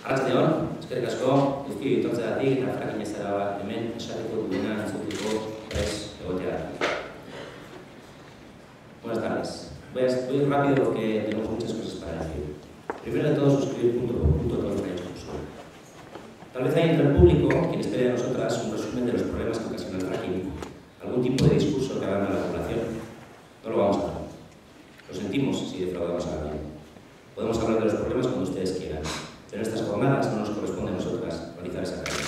Arratsaldeon, eskerrik asko, guztioi etortzeagatik eta frakinez zara hemen esateko duena entzuteko prest egotea. Buenas tardes. Voy rápido porque tenemos muchas cosas para decir. Primero de todo, suscribir punto por punto todo lo que ha hecho Josué. Tal vez hay entre el público quien espere de nosotras un resumen de los problemas que ocasiona el fracking, algún tipo de discurso que haga a la población. No lo vamos a hacer. Lo sentimos si defraudamos a alguien. Podemos hablar de los problemas cuando ustedes quieran, pero en estas jornadas no nos corresponde a nosotras realizar esa tarea.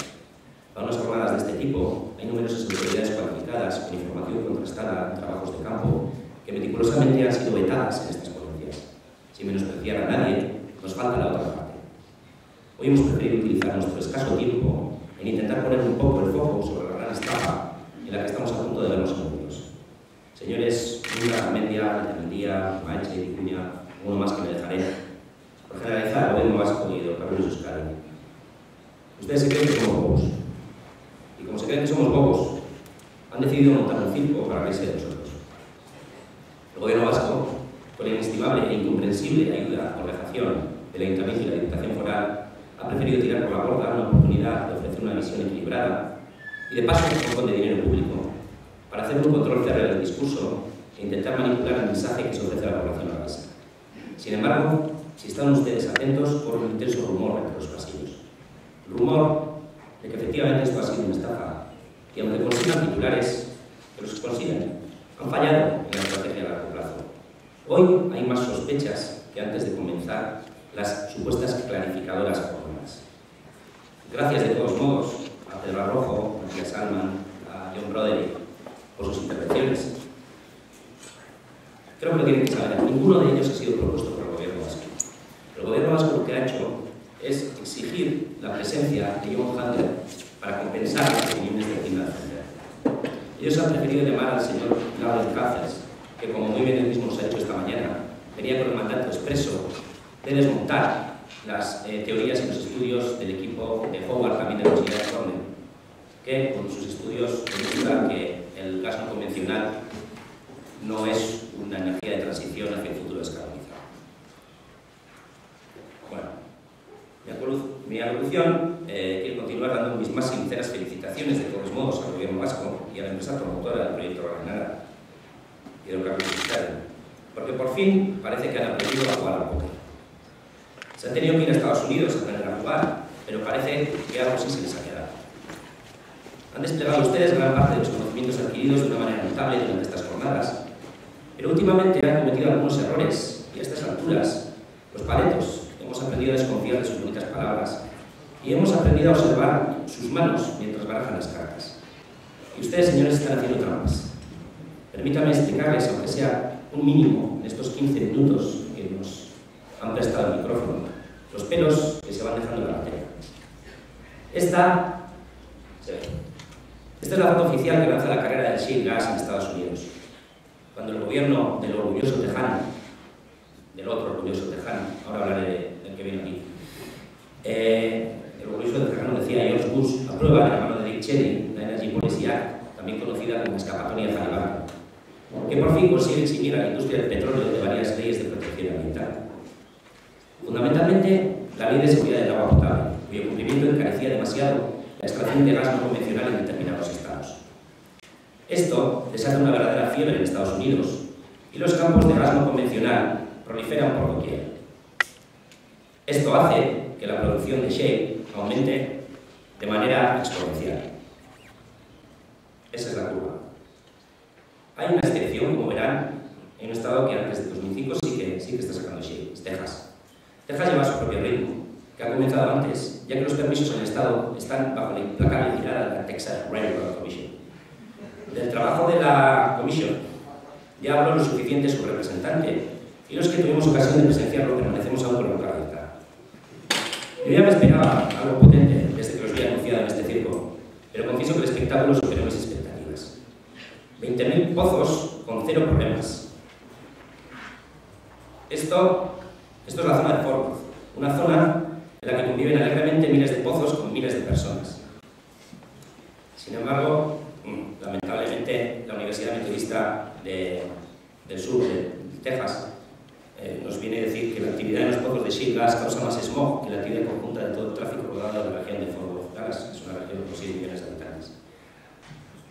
Para unas jornadas de este tipo, hay numerosas autoridades cualificadas con información contrastada en trabajos de campo que meticulosamente han sido vetadas en estas ponencias. Sin menospreciar a nadie, nos falta la otra parte. Hoy hemos preferido utilizar nuestro escaso tiempo en intentar poner un poco el foco sobre la gran estafa en la que estamos a punto de vernos envueltos. Señores Luna, Armendia, Mendía, Maestre y Vicuña, uno más que me dejaré. Por generalizar, el gobierno vasco y Hidrocarburos de Euskadi. Ustedes se creen que somos bobos. Y como se creen que somos bobos, han decidido montar un circo para reírse de nosotros. El gobierno vasco, con la inestimable e incomprensible ayuda o relajación del Ayuntamiento y la Diputación Foral, ha preferido tirar por la borda una oportunidad de ofrecer una visión equilibrada y de paso un poco de dinero público para hacer un control férreo del discurso e intentar manipular el mensaje que se ofrece a la población alavesa. Sin embargo, si están ustedes atentos, corre un intenso rumor entre los pasillos. Rumor de que efectivamente esto ha sido una estafa y aunque consigan titulares, que los consigan, han fallado en la estrategia a largo plazo. Hoy hay más sospechas que antes de comenzar las supuestas clarificadoras jornadas. Gracias de todos modos a Pedro Arrojo, a Matías Salman, a John Broderick por sus intervenciones. Creo que lo tienen que saber. Ninguno de ellos ha sido propuesto por el gobierno vasco. El gobierno vasco lo que ha hecho es exigir la presencia de John Hunter para compensar las opiniones de Hacienda de Defender. Ellos han preferido llamar al señor Laurent Cáceres, que como muy bien él mismo se ha hecho esta mañana, venía con el mandato expreso de desmontar las teorías y los estudios del equipo de Howard, también de la Universidad de Cornell, que con sus estudios demuestran que el gas no convencional no es una energía de transición hacia el futuro descarbonizado. Bueno, mi alusión quiero continuar dando mis más sinceras felicitaciones de todos modos al gobierno vasco y a la empresa promotora del proyecto Ragnara Hidrocarburos de Euskadi, porque por fin parece que han aprendido a jugar al póker. Se han tenido que ir a Estados Unidos a aprender a jugar, pero parece que algo sí se les ha quedado. Han desplegado ustedes gran parte de los conocimientos adquiridos de una manera notable durante estas jornadas, pero últimamente han cometido algunos errores y a estas alturas, los paletos, hemos aprendido a desconfiar de sus bonitas palabras y hemos aprendido a observar sus manos mientras barajan las cartas. Y ustedes, señores, están haciendo trampas. Permítanme explicarles, aunque sea un mínimo, en estos 15 minutos que nos han prestado el micrófono, los pelos que se van dejando en la batería. Esta es la foto oficial que lanza la carrera del shale gas en Estados Unidos, cuando el gobierno del orgulloso tejano, del otro orgulloso tejano, ahora hablaré del que viene aquí, el orgulloso tejano decía George Bush aprueba de la mano de Dick Cheney la Energy Policy Act, también conocida como escapatoria Taliban, que por fin consigue eximir a la industria del petróleo de varias leyes de protección ambiental. Fundamentalmente, la ley de seguridad del agua potable, cuyo cumplimiento encarecía demasiado la extracción de gas no convencional en determinados estados. Esto desata una verdadera fiebre en Estados Unidos y los campos de gas no convencional proliferan por doquier. Esto hace que la producción de shale aumente de manera exponencial. Esa es la curva. Hay una excepción, como verán, en un estado que antes de 2005 sí que está sacando shale, es Texas. Texas lleva su propio ritmo, que ha comenzado antes, ya que los permisos en el estado están bajo la implacable vigilada de la Texas Railroad Commission. Del trabajo de la Commission ya habló lo suficiente su representante, y los que tuvimos ocasión de presenciarlo permanecemos aún con la boca abierta. Yo ya me esperaba algo potente desde que los vi anunciado en este circo, pero confieso que el espectáculo superó mis expectativas. 20.000 pozos con 0 problemas. Esto es la zona de Fort Worth, una zona en la que conviven alegremente miles de pozos con miles de personas. Sin embargo, lamentablemente, la Universidad Metodista del Sur de Texas nos viene a decir que la actividad en los pozos de shale gas causa más smog que la actividad conjunta de todo el tráfico rodado de la región de Fort Worth, Dallas, es una región con 6 millones de habitantes.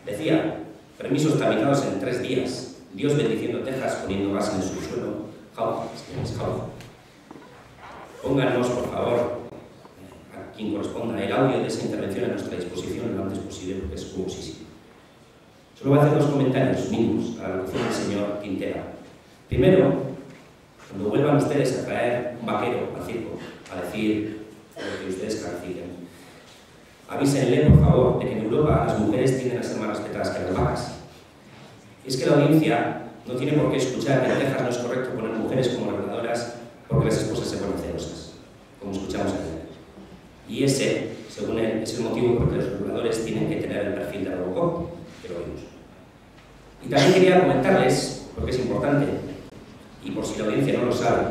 Decía, permisos tramitados en 3 días, Dios bendiciendo Texas poniendo gas en el subsuelo, jauja. Pónganos, por favor, a quien corresponda, el audio de esa intervención a nuestra disposición lo antes posible, porque es jugosísimo. Solo voy a hacer 2 comentarios mínimos a la locución del señor Quintera. Primero, cuando vuelvan ustedes a traer un vaquero al circo a decir lo que ustedes califiquen, avísenle, por favor, de que en Europa las mujeres tienden a ser más respetadas que las vacas. Y es que la audiencia no tiene por qué escuchar que en Texas no es correcto poner mujeres como reguladoras porque las esposas se ponen celosas, como escuchamos ayer. Y ese, según él, es el motivo por el que los reguladores tienen que tener el perfil de Robocop, que lo vimos. Y también quería comentarles, porque es importante, y por si la audiencia no lo sabe,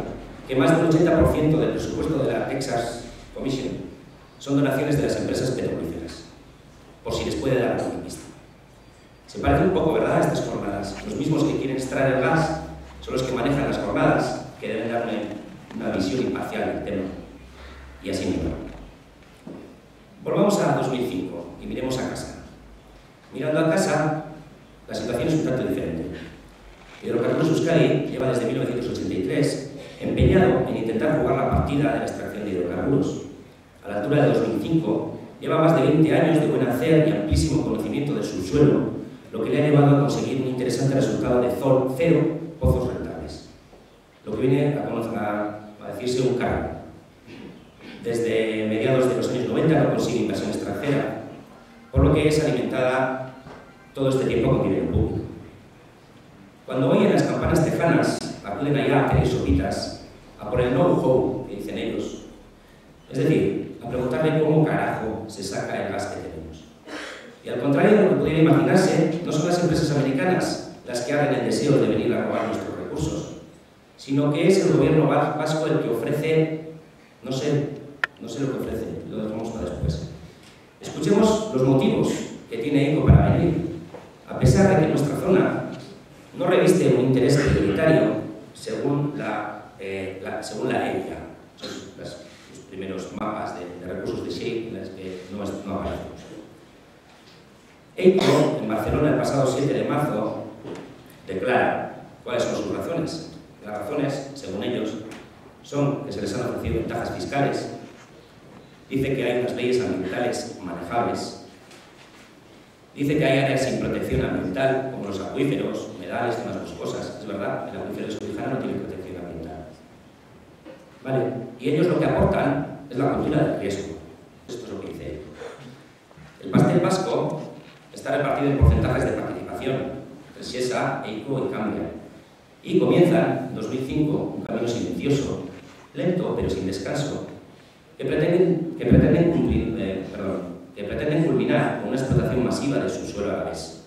que más del 80% del presupuesto de la Texas Commission son donaciones de las empresas petrolíferas, por si les puede dar una pista. Se parece un poco, ¿verdad?, a estas jornadas. Los mismos que quieren extraer el gas son los que manejan las jornadas, que deben darle una visión imparcial del tema. Y así mismo. Volvamos a 2005 y miremos a casa. Mirando a casa, la situación es un tanto diferente. Hidrocarburos Euskadi lleva desde 1983 empeñado en intentar jugar la partida de la extracción de hidrocarburos. A la altura de 2005, lleva más de 20 años de buen hacer y amplísimo conocimiento del subsuelo, lo que le ha llevado a conseguir un interesante resultado de 0 pozos rentables. Lo que viene a decirse un cargo. Desde mediados de los años 90 no consigue inversión extranjera, por lo que es alimentada todo este tiempo con dinero público. Cuando oyen las campanas tejanas, acuden allá a pedir sopitas, a por el know-how, que dicen ellos. Es decir, a preguntarle cómo carajo se saca el gas que tenemos. Y al contrario de lo que pudiera imaginarse, no son las empresas americanas las que abren el deseo de venir a robar nuestros recursos, sino que es el gobierno vasco el que ofrece, no sé lo que ofrece, lo dejamos para después. Escuchemos los motivos que tiene ICO para venir. A pesar de que nuestra zona no reviste un interés prioritario según la EIA, son los primeros mapas de recursos de shale en los que no aparecemos. EICO, en Barcelona, el pasado 7 de marzo, declara cuáles son sus razones. Las razones, según ellos, son que se les han ofrecido ventajas fiscales. Dice que hay unas leyes ambientales manejables. Dice que hay áreas sin protección ambiental, como los acuíferos, humedales y demás cosas. Es verdad, el acuífero de Subijana no tiene protección ambiental. ¿Vale? Y ellos lo que aportan es la cultura del riesgo. Esto es lo que dice él. El pastel vasco está repartido en porcentajes de participación entre SESA, EICO y Cambia. Y comienzan, en 2005, un camino silencioso, lento pero sin descanso, que pretenden culminar con una explotación masiva del subsuelo alavés.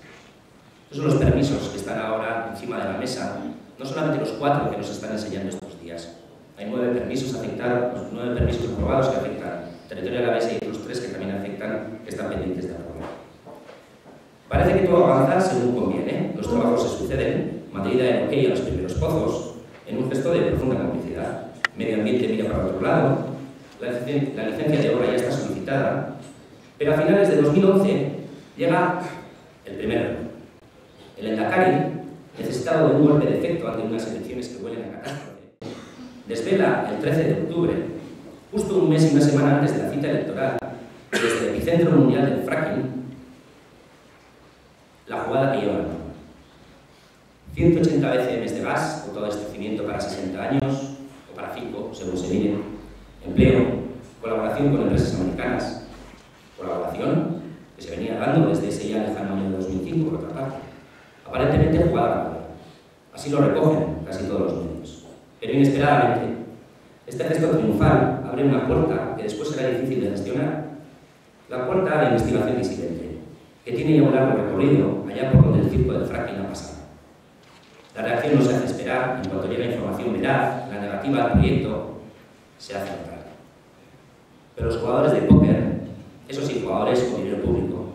Estos son los permisos que están ahora encima de la mesa, no solamente los 4 que nos están enseñando estos días. Hay 9 permisos afectados, 9 permisos aprobados que afectan territorio alavés y otros 3 que también afectan, que están pendientes de aprobar. Parece que todo avanza según conviene, los trabajos se suceden, materia de ok a los primeros pozos, en un gesto de profunda complicidad. Medio ambiente mira para otro lado, la licencia de obra ya está solicitada, pero a finales de 2011 llega el primero. El Endacari, necesitado de un golpe de efecto ante unas elecciones que huelen a catástrofe, desvela el 13 de octubre, justo un mes y una semana antes de la cita electoral, desde el epicentro mundial del fracking, la jugada que lleva 180 BCM de gas, autoabastecimiento para 60 años, o para 5, según se mire, empleo, colaboración con empresas americanas, colaboración que se venía dando desde ese ya lejano año 2005, por otra parte. Aparentemente jugada ganadora. Así lo recogen casi todos los medios. Pero inesperadamente, este gesto triunfal abre una puerta que después será difícil de gestionar. La puerta a la investigación disidente, que tiene ya un largo recorrido allá por donde el circo del fracking ha pasado. La reacción no se hace esperar, en cuanto llega información veraz, la negativa al proyecto se hace notar. Pero los jugadores de póker, esos sí jugadores con dinero público,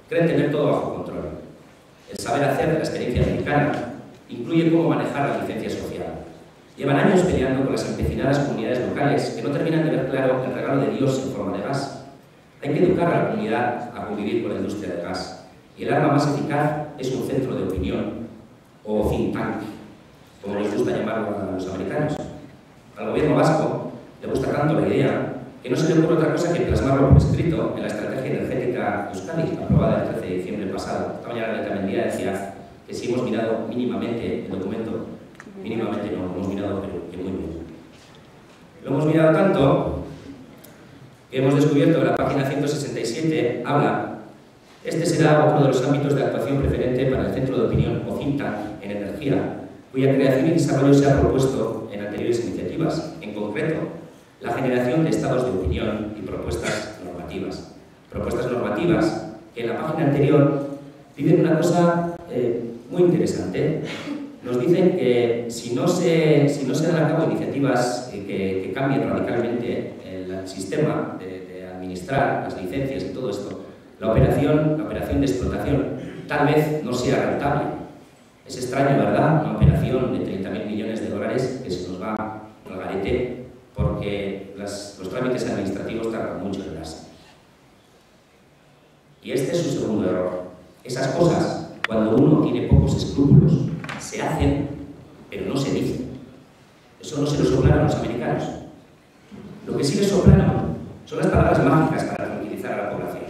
creen tener todo bajo control. El saber hacer de la experiencia americana incluye cómo manejar la licencia social. Llevan años peleando con las empecinadas comunidades locales que no terminan de ver claro el regalo de Dios en forma de gas. Hay que educar a la comunidad a convivir con la industria del gas. Y el arma más eficaz es un centro de opinión, o think tank, como les gusta llamarlo a los americanos. Al gobierno vasco le gusta tanto la idea que no se le ocurre otra cosa que plasmarlo por escrito en la Estrategia Energética de Euskadi, aprobada el 13 de diciembre pasado. Esta mañana la Mendía decía que si hemos mirado mínimamente el documento, mínimamente no lo hemos mirado, pero que muy bien. Lo hemos mirado tanto que hemos descubierto que la página 167 habla: este será otro de los ámbitos de actuación preferente para el Centro de Opinión o think tank en energía, cuya creación y desarrollo se ha propuesto en anteriores iniciativas, en concreto, la generación de estados de opinión y propuestas normativas. Propuestas normativas que en la página anterior piden una cosa muy interesante. Nos dicen que si no se dan a cabo iniciativas que cambien radicalmente el sistema de administrar las licencias y todo esto, la operación de explotación tal vez no sea rentable. Es extraño, ¿verdad? Una operación de 30.000 millones de dólares que se nos va al garete porque los trámites administrativos tardan mucho en darse. Y este es su segundo error. Esas cosas, cuando uno tiene pocos escrúpulos, se hacen, pero no se dicen. Eso no se lo soplaron los americanos. Lo que sí les soplaron son las palabras mágicas para tranquilizar a la población.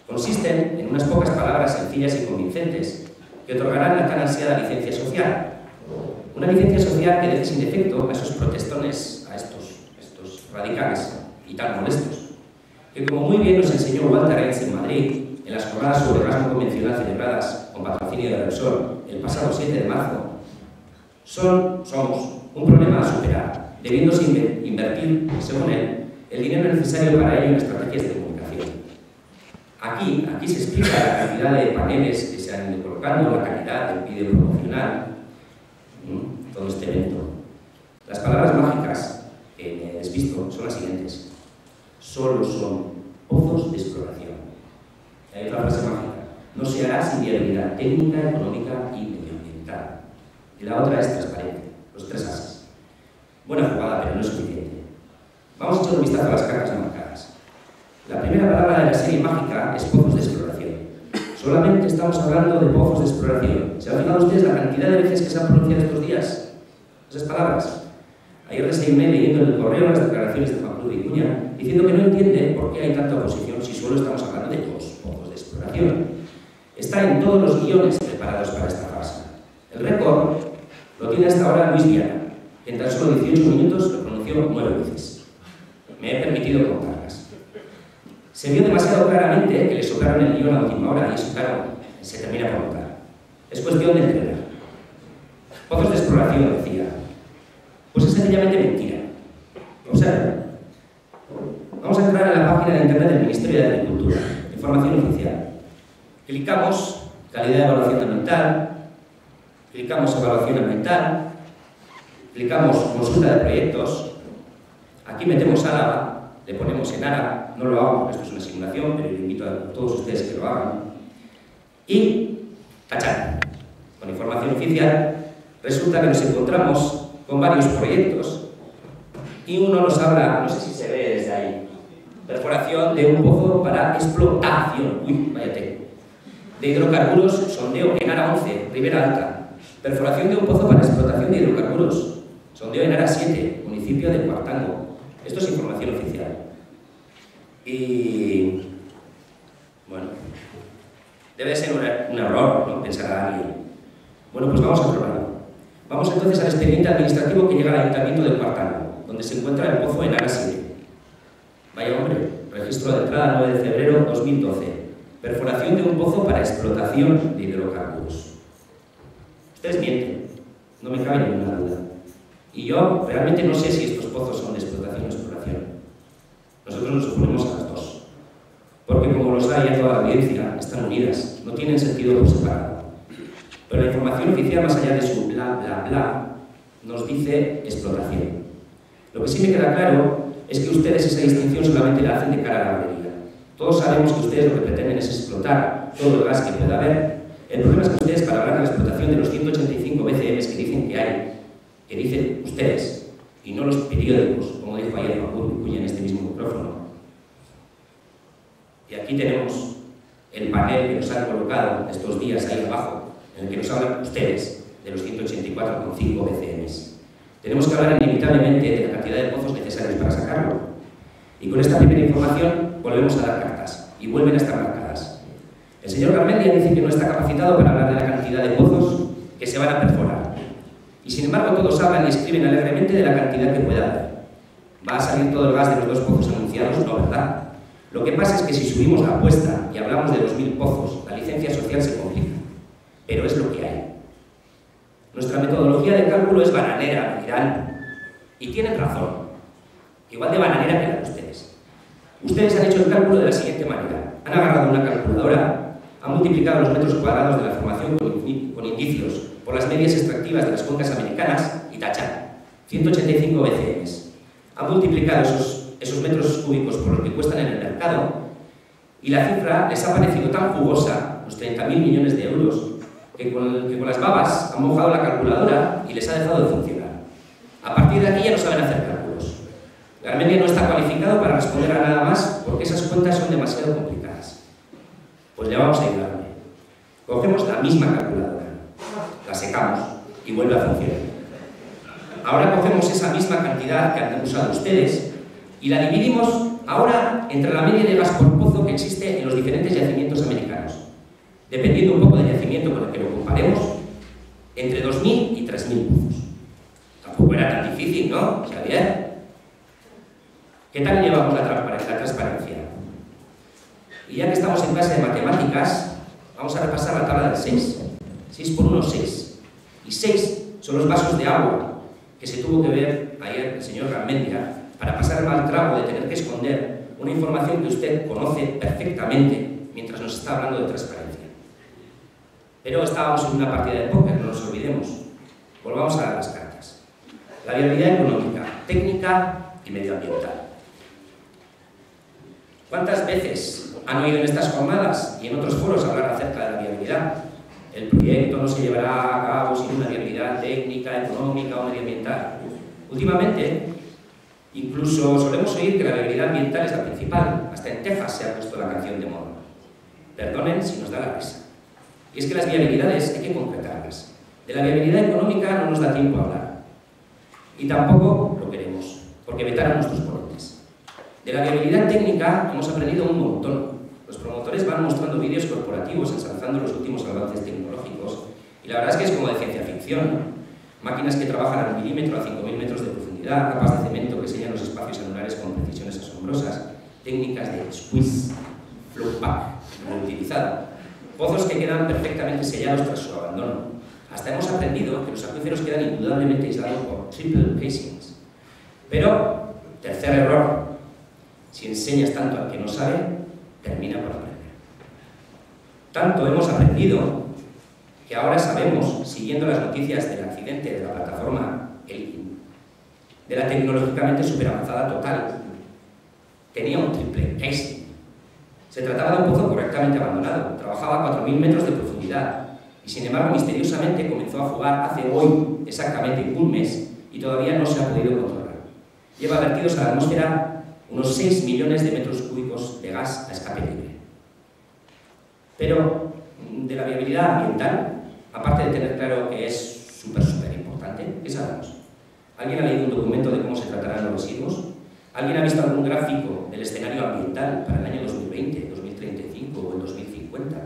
Consisten en unas pocas palabras sencillas y convincentes que otorgarán la tan ansiada licencia social. Una licencia social que deje sin efecto a esos protestones, a estos radicales y tan molestos, que como muy bien nos enseñó Walter Enz en Madrid, en las jornadas sobre rasgo convencional celebradas con patrocinio de Repsol el pasado 7 de marzo, somos un problema a superar, debiéndose invertir, según él, el dinero necesario para ello en estrategias de comunicación. Aquí se explica la cantidad de paneles que se han ido colocando, la calidad del vídeo promocional, todo este evento. Las palabras mágicas que me he desvisto son las siguientes: solo son pozos de exploración. Hay otra frase mágica: no se hará sin viabilidad técnica, económica y medioambiental. Y la otra es transparente, los tres ases. Buena jugada, pero no es suficiente. Vamos a echar un vistazo a las cartas marcadas. La primera palabra de la serie mágica es pozos de exploración. Solamente estamos hablando de pozos de exploración. ¿Se han fijado ustedes la cantidad de veces que se han pronunciado estos días esas palabras? Ayer desayuné leyendo en el correo las declaraciones de Juan Cruz de Icuña diciendo que no entiende por qué hay tanta oposición si solo estamos hablando de dos pozos de exploración. Está en todos los guiones preparados para esta fase. El récord lo tiene hasta ahora Luis Viana, que en tan solo 18 minutos lo pronunció 9 veces. Me he permitido contarlas. Se vio demasiado claramente que le soplaron el guión a última hora y eso, claro, se termina por notar. Es cuestión de entrenar. Pozos de exploración, decía. Pues es sencillamente mentira. Observen. Vamos a entrar en la página de internet del Ministerio de Agricultura, información oficial. Clicamos calidad de evaluación ambiental, clicamos evaluación ambiental, clicamos consulta de proyectos, aquí metemos Álava, le ponemos en Ara, no lo hago, esto es una simulación, pero le invito a todos ustedes que lo hagan, y tachar. Con información oficial, resulta que nos encontramos con varios proyectos y uno nos habla, no sé si se ve desde ahí, perforación de un pozo para explotación, de hidrocarburos, sondeo en Ara 11, Ribera Alta, perforación de un pozo para explotación de hidrocarburos, sondeo en Ara 7, municipio de Cuartango. Esto es información oficial. Y bueno, debe ser un error, ¿no?, pensará alguien. Bueno, pues vamos a probarlo. Vamos entonces al expediente administrativo que llega al Ayuntamiento de Cuartango, donde se encuentra el pozo en Ara 7. Vaya hombre, registro de entrada 9 de febrero 2012. Perforación de un pozo para explotación de hidrocarburos. Ustedes mienten, no me cabe ninguna duda. Y yo realmente no sé si estos pozos son de explotación o exploración. Nosotros nos oponemos a las dos. Porque como los hay en toda la audiencia, están unidas, no tienen sentido por separado. Pero la información oficial, más allá de su bla, bla, bla, nos dice explotación. Lo que sí me queda claro es que ustedes esa distinción solamente la hacen de cara a la galería. Todos sabemos que ustedes lo que pretenden es explotar todo el gas que pueda haber. El problema es que ustedes, para hablar de la explotación de los 185 BCMs que dicen que hay, que dicen ustedes, y no los periódicos, como dijo ayer Facundo Cuya en este mismo micrófono. Y aquí tenemos el panel que nos han colocado estos días ahí abajo, en el que nos hablan ustedes de los 184,5 BCMs. Tenemos que hablar inevitablemente de la cantidad de pozos necesarios para sacarlo. Y con esta primera información volvemos a dar cartas, y vuelven a estar marcadas. El señor Garmendia dice que no está capacitado para hablar de la cantidad de pozos que se van a perforar. Y sin embargo todos hablan y escriben alegremente de la cantidad que pueda haber. ¿Va a salir todo el gas de los 2 pozos anunciados? No, ¿verdad? Lo que pasa es que si subimos la apuesta y hablamos de 2.000 pozos, la licencia social se complica. Pero es lo que hay. Nuestra metodología de cálculo es bananera, dirán. Y tienen razón. Igual de bananera que la de ustedes. Ustedes han hecho el cálculo de la siguiente manera. Han agarrado una calculadora, han multiplicado los metros cuadrados de la formación con indicios por las medias extractivas de las cuencas americanas y tachan. 185 BCMs. Han multiplicado esos metros cúbicos por lo que cuestan en el mercado y la cifra les ha parecido tan jugosa, los 30.000 millones de euros, que con las babas han mojado la calculadora y les ha dejado de funcionar. A partir de aquí ya no saben hacer cálculos. Garmendia no está cualificado para responder a nada más porque esas cuentas son demasiado complicadas. Pues le vamos a ayudarle. Cogemos la misma calculadora, la secamos y vuelve a funcionar. Ahora cogemos esa misma cantidad que han usado ustedes y la dividimos ahora entre la media de gas por pozo que existe en los diferentes yacimientos americanos. Dependiendo un poco del yacimiento con el que lo comparemos, entre 2.000 y 3.000 pozos. Tampoco era tan difícil, ¿no, Xavier? ¿Qué tal llevamos la transparencia? Y ya que estamos en clase de matemáticas, vamos a repasar la tabla del 6. 6 por 1, 6. Y 6 son los vasos de agua que se tuvo que ver ayer el señor Garmendia para pasar el mal trago de tener que esconder una información que usted conoce perfectamente mientras nos está hablando de transparencia. Pero estábamos en una partida de póker, no nos olvidemos. Volvamos a las cartas. La viabilidad económica, técnica y medioambiental. ¿Cuántas veces han oído en estas jornadas y en otros foros hablar acerca de la viabilidad? El proyecto no se llevará a cabo sin una viabilidad técnica, económica o medioambiental. Últimamente, incluso solemos oír que la viabilidad ambiental es la principal. Hasta en Texas se ha puesto la canción de moda. Perdonen si nos da la risa. Y es que las viabilidades hay que concretarlas. De la viabilidad económica no nos da tiempo a hablar. Y tampoco lo queremos, porque vetaron nuestros ponentes. De la viabilidad técnica hemos aprendido un montón. Los promotores van mostrando vídeos corporativos ensalzando los últimos avances tecnológicos y la verdad es que es como de ciencia ficción. Máquinas que trabajan al milímetro a 5.000 metros de profundidad, capas de cemento que sellan los espacios anulares con precisiones asombrosas, técnicas de squeeze, flow pack, reutilizado, pozos que quedan perfectamente sellados tras su abandono. Hasta hemos aprendido que los acuíferos quedan indudablemente aislados por triple casings. Pero, tercer error, si enseñas tanto al que no sabe, termina por aprender. Tanto hemos aprendido que ahora sabemos, siguiendo las noticias del accidente de la plataforma Elgin, de la tecnológicamente superavanzada Total, tenía un triple casing. Se trataba de un pozo correctamente abandonado, trabajaba a 4.000 metros de profundidad y sin embargo misteriosamente comenzó a fugar hace hoy exactamente un mes y todavía no se ha podido controlar. Lleva vertidos a la atmósfera unos 6 millones de metros cúbicos de gas a escape libre. Pero de la viabilidad ambiental, aparte de tener claro que es súper importante, ¿qué sabemos? ¿Alguien ha leído un documento de cómo se tratarán los residuos? ¿Alguien ha visto algún gráfico del escenario ambiental para el año 2020, 2035 o el 2050?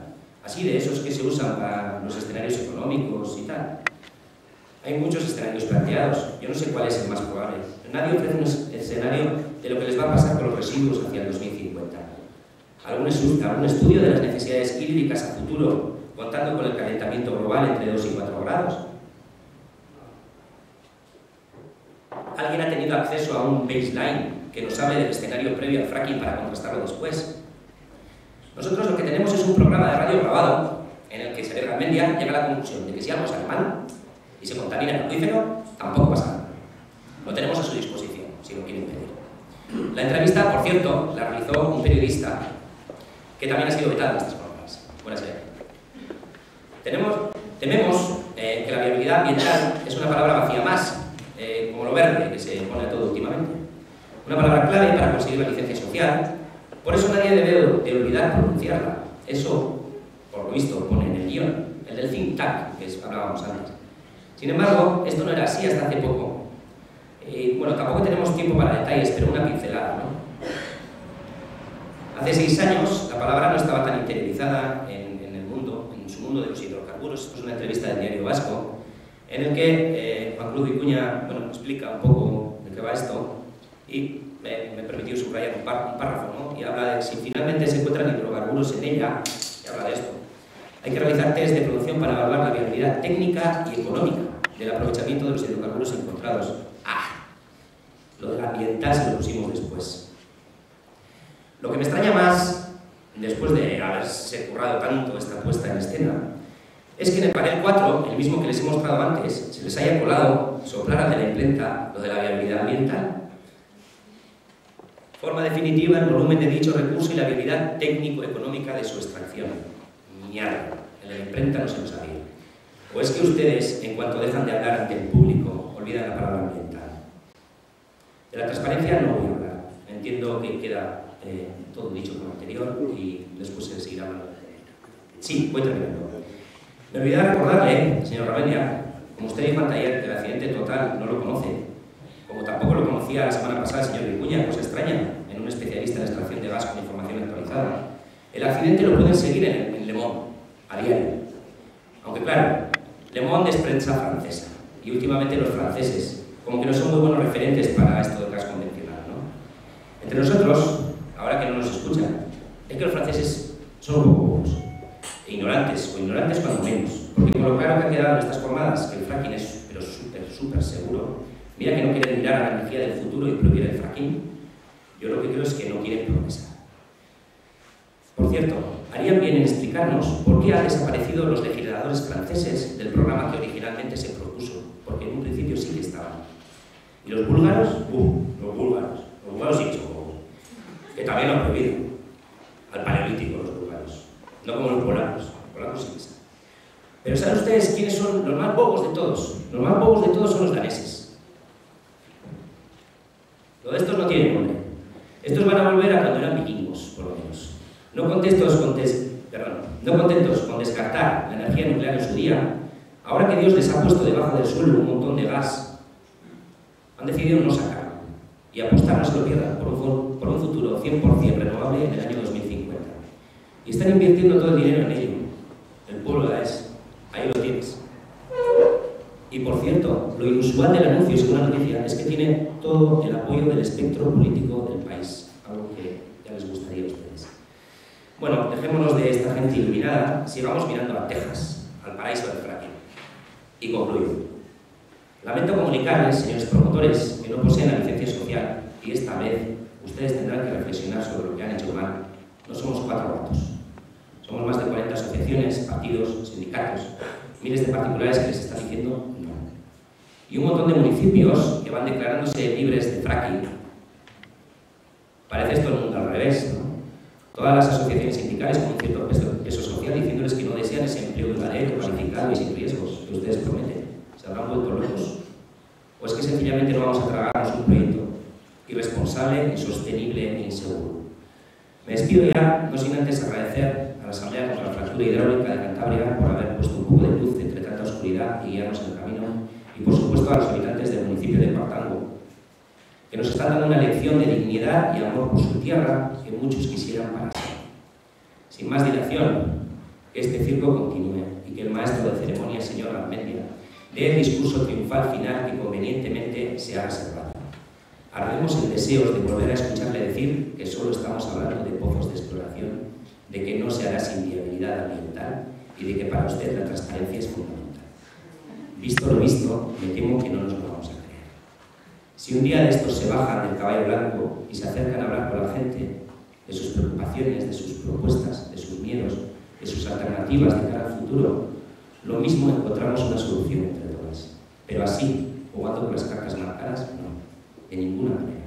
Así de esos que se usan para los escenarios económicos y tal. Hay muchos escenarios planteados, yo no sé cuál es el más probable. Nadie ofrece un escenario de lo que les va a pasar con los residuos hacia el 2050. ¿Algún estudio de las necesidades hídricas a futuro, contando con el calentamiento global entre 2 y 4 grados? ¿Alguien ha tenido acceso a un baseline que nos hable del escenario previo al fracking para contrastarlo después? Nosotros lo que tenemos es un programa de radio grabado en el que Xavier Garmendia llega a la conclusión de que si algo sale mal y se contamina el acuífero, tampoco pasa nada. Lo tenemos a su disposición, si lo quieren pedir. La entrevista, por cierto, la realizó un periodista que también ha sido vetado en estas jornadas. Buenas tardes. Tememos que la viabilidad ambiental es una palabra vacía más lo verde que se pone a todo últimamente. Una palabra clave para conseguir la licencia social. Por eso nadie debe de olvidar pronunciarla. Eso, por lo visto, pone en el guión, el del think tank, que hablábamos antes. Sin embargo, esto no era así hasta hace poco. Bueno, tampoco tenemos tiempo para detalles, pero una pincelada, ¿no? Hace 6 años la palabra no estaba tan interiorizada en su mundo de los hidrocarburos. Esto es una entrevista del Diario Vasco, en el que Juan Cruz Vicuña explica un poco de qué va esto y me permitió subrayar un párrafo, ¿no? Y habla de si finalmente se encuentran hidrocarburos en ella, y habla de esto. Hay que realizar test de producción para evaluar la viabilidad técnica y económica del aprovechamiento de los hidrocarburos encontrados. Lo del ambiental se lo pusimos después. Lo que me extraña más, después de haberse currado tanto esta puesta en escena, es que en el panel 4, el mismo que les he mostrado antes, se les haya colado soplar de la imprenta lo de la viabilidad ambiental. Forma definitiva, el volumen de dicho recurso y la viabilidad técnico-económica de su extracción. Mierda, en la imprenta no se lo sabía. ¿O es que ustedes, en cuanto dejan de hablar ante el público, olvidan la palabra ambiental? De la transparencia no voy a hablar. Entiendo que queda todo dicho con lo anterior y después se seguirá hablando. Sí, voy terminando. Me olvidaba recordarle, señor Ravenia, como usted dijo anteayer, que el accidente total no lo conoce, como tampoco lo conocía la semana pasada el señor Vicuña, cosa extraña, en un especialista en extracción de gas con información actualizada. El accidente lo pueden seguir en Le Monde, a diario. Aunque claro, Le Monde es prensa francesa, y últimamente los franceses, como que no son muy buenos referentes para esto del gas convencional, ¿no? Entre nosotros, ahora que no nos escuchan, es que los franceses son un poco bobos, e ignorantes, o ignorantes cuando menos, porque con lo claro que ha quedado en estas jornadas, que el fracking es pero súper seguro, mira que no quieren mirar a la energía del futuro y prohibir el fracking, yo lo que creo es que no quieren progresar. Por cierto, harían bien en explicarnos por qué han desaparecido los legisladores franceses del programa que originalmente se propuso, porque en un principio sí que estaban. Y los búlgaros, los búlgaros sí que son bobos, que también lo han prohibido, al paleolítico los búlgaros, no como los polacos sí que saben. Pero ¿saben ustedes quiénes son los más bobos de todos? Los más bobos de todos son los daneses. Lo de estos no tiene nombre. Estos van a volver a cuando eran vikingos, por lo menos. No contentos con descartar la energía nuclear en su día, ahora que Dios les ha puesto debajo del suelo un montón de gas, han decidido no sacarlo y apostar, no se lo pierdan, por un futuro 100% renovable en el año 2050. Y están invirtiendo todo el dinero en ello. El pueblo de AES, ahí lo tienes. Y por cierto, lo inusual del anuncio, según la noticia, es que tiene todo el apoyo del espectro político del país, algo que ya les gustaría a ustedes. Bueno, dejémonos de esta gente iluminada, sigamos mirando a Texas, al paraíso del fracking. Y concluyo. Lamento comunicarles, señores promotores, que no poseen la licencia social, y esta vez ustedes tendrán que reflexionar sobre lo que han hecho mal. No somos 4 gatos. Somos más de 40 asociaciones, partidos, sindicatos, miles de particulares que les están diciendo no. Y un montón de municipios que van declarándose libres de fracking. Parece esto el mundo al revés, ¿no? Todas las asociaciones sindicales con un cierto peso social diciéndoles que no desean ese empleo duradero, cualificado y sin riesgos que ustedes prometen. ¿Se habrán vuelto locos? ¿O es que sencillamente no vamos a tragarnos un proyecto irresponsable, insostenible e inseguro? Me despido ya, no sin antes agradecer a la Asamblea contra la Fractura Hidráulica de Cantabria por haber puesto un poco de luz entre tanta oscuridad y guiarnos en el camino, y por supuesto a los habitantes del municipio de Cuartango, que nos están dando una lección de dignidad y amor por su tierra que muchos quisieran para sí. Sin más dilación, que este circo continúe y que el maestro de ceremonia, señor Armentia, dé el discurso triunfal final que convenientemente se ha reservado. Ardemos en deseos de volver a escucharle decir que solo estamos hablando de pozos de exploración, de que no se hará sin viabilidad ambiental y de que para usted la transparencia es fundamental. Visto lo visto, me temo que no nos lo vamos a creer. Si un día de estos se bajan del caballo blanco y se acercan a hablar con la gente de sus preocupaciones, de sus propuestas, de sus miedos, de sus alternativas de cara al futuro, lo mismo encontramos una solución entre todas. Pero así, jugando con las cartas marcadas, no, de ninguna manera.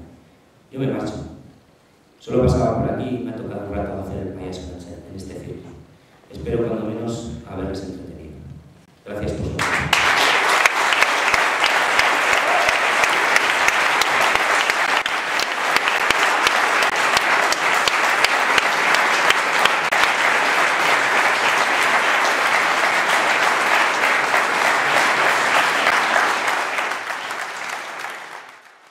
Yo me marcho. Solo pasaba por aquí y me ha tocado un rato hacer el payaso en este circo. Espero cuando menos haberles entretenido. Gracias por su atención.